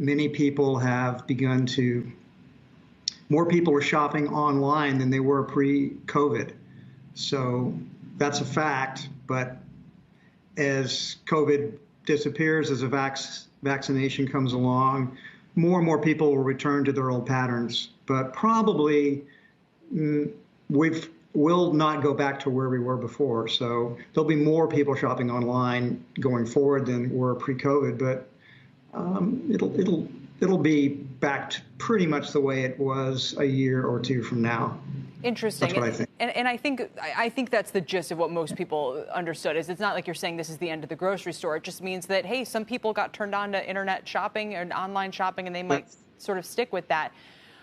many people have begun to, more people are shopping online than they were pre-COVID. So that's a fact, but as COVID disappears, as a vaccination comes along, more and more people will return to their old patterns. But probably we'll not go back to where we were before. So there'll be more people shopping online going forward than were pre-COVID, but it'll be back to pretty much the way it was a year or two from now. Interesting. That's what I think. And I think that's the gist of what most people understood. Is it's not like you're saying this is the end of the grocery store. It just means that, hey, some people got turned on to internet shopping and online shopping, and they might sort of stick with that.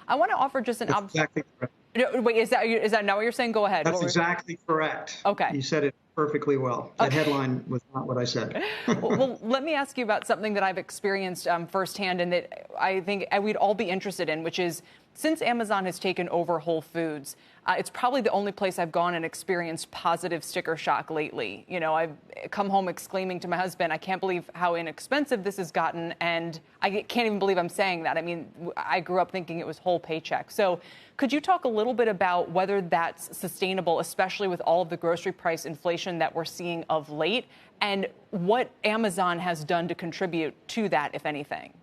I want to offer just an exactly correct. Wait, is that not what you're saying? Go ahead. That's exactly correct. Okay. You said it perfectly well. That headline was not what I said. Well, let me ask you about something that I've experienced firsthand and that I think we'd all be interested in, which is since Amazon has taken over Whole Foods, it's probably the only place I've gone and experienced positive sticker shock lately. You know, I've come home exclaiming to my husband, I can't believe how inexpensive this has gotten. And I can't even believe I'm saying that. I mean, I grew up thinking it was whole paycheck. So could you talk a little bit about whether that's sustainable, especially with all of the grocery price inflation that we're seeing of late, and what Amazon has done to contribute to that, if anything?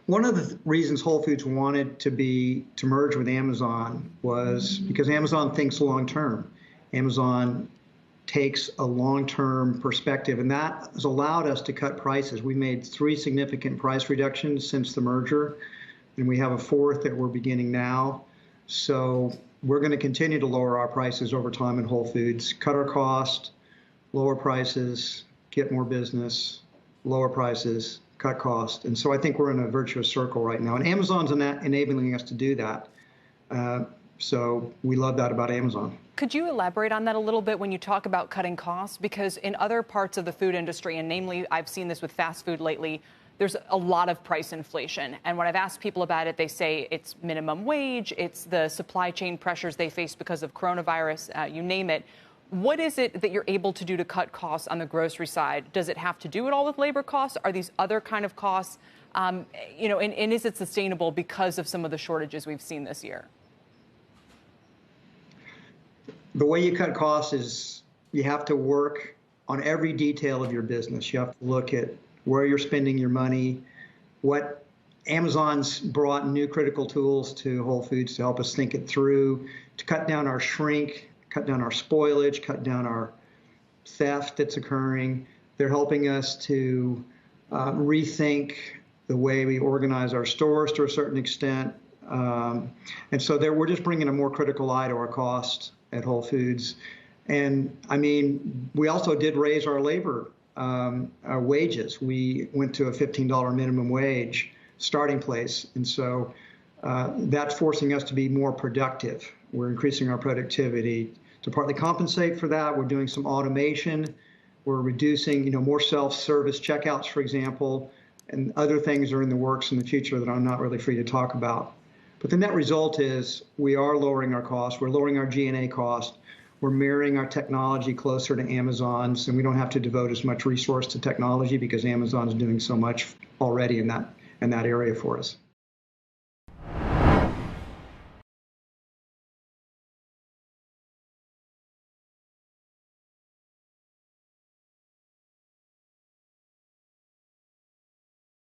One of the reasons Whole Foods wanted to merge with Amazon was because Amazon thinks long term. Amazon takes a long-term perspective, and that has allowed us to cut prices. We made 3 significant price reductions since the merger, and we have a 4th that we're beginning now. So we're going to continue to lower our prices over time in Whole Foods, cut our cost, lower prices, get more business, lower prices, cut cost. And so I think we're in a virtuous circle right now. And Amazon's enabling us to do that. So we love that about Amazon. Could you elaborate on that a little bit when you talk about cutting costs? Because in other parts of the food industry, and namely I've seen this with fast food lately, there's a lot of price inflation. And when I've asked people about it, they say it's minimum wage, it's the supply chain pressures they face because of coronavirus, you name it. What is it that you're able to do to cut costs on the grocery side? Does it have to do at all with labor costs? Are these other kind of costs? You know, and is it sustainable because of some of the shortages we've seen this year? The way you cut costs is you have to work on every detail of your business. You have to look at where you're spending your money, what Amazon's brought new critical tools to Whole Foods to help us think it through, to cut down our shrink, cut down our spoilage, cut down our theft that's occurring. They're helping us to rethink the way we organize our stores to a certain extent. And so we're just bringing a more critical eye to our cost at Whole Foods. And I mean, we also did raise our labor our wages. We went to a $15 minimum wage starting place. And so that's forcing us to be more productive. We're increasing our productivity. To partly compensate for that, we're doing some automation. We're reducing, more self-service checkouts, for example, and other things are in the works in the future that I'm not really free to talk about. But the net result is we are lowering our costs. We're lowering our G&A cost. We're marrying our technology closer to Amazon's, and we don't have to devote as much resource to technology because Amazon's doing so much already in that area for us.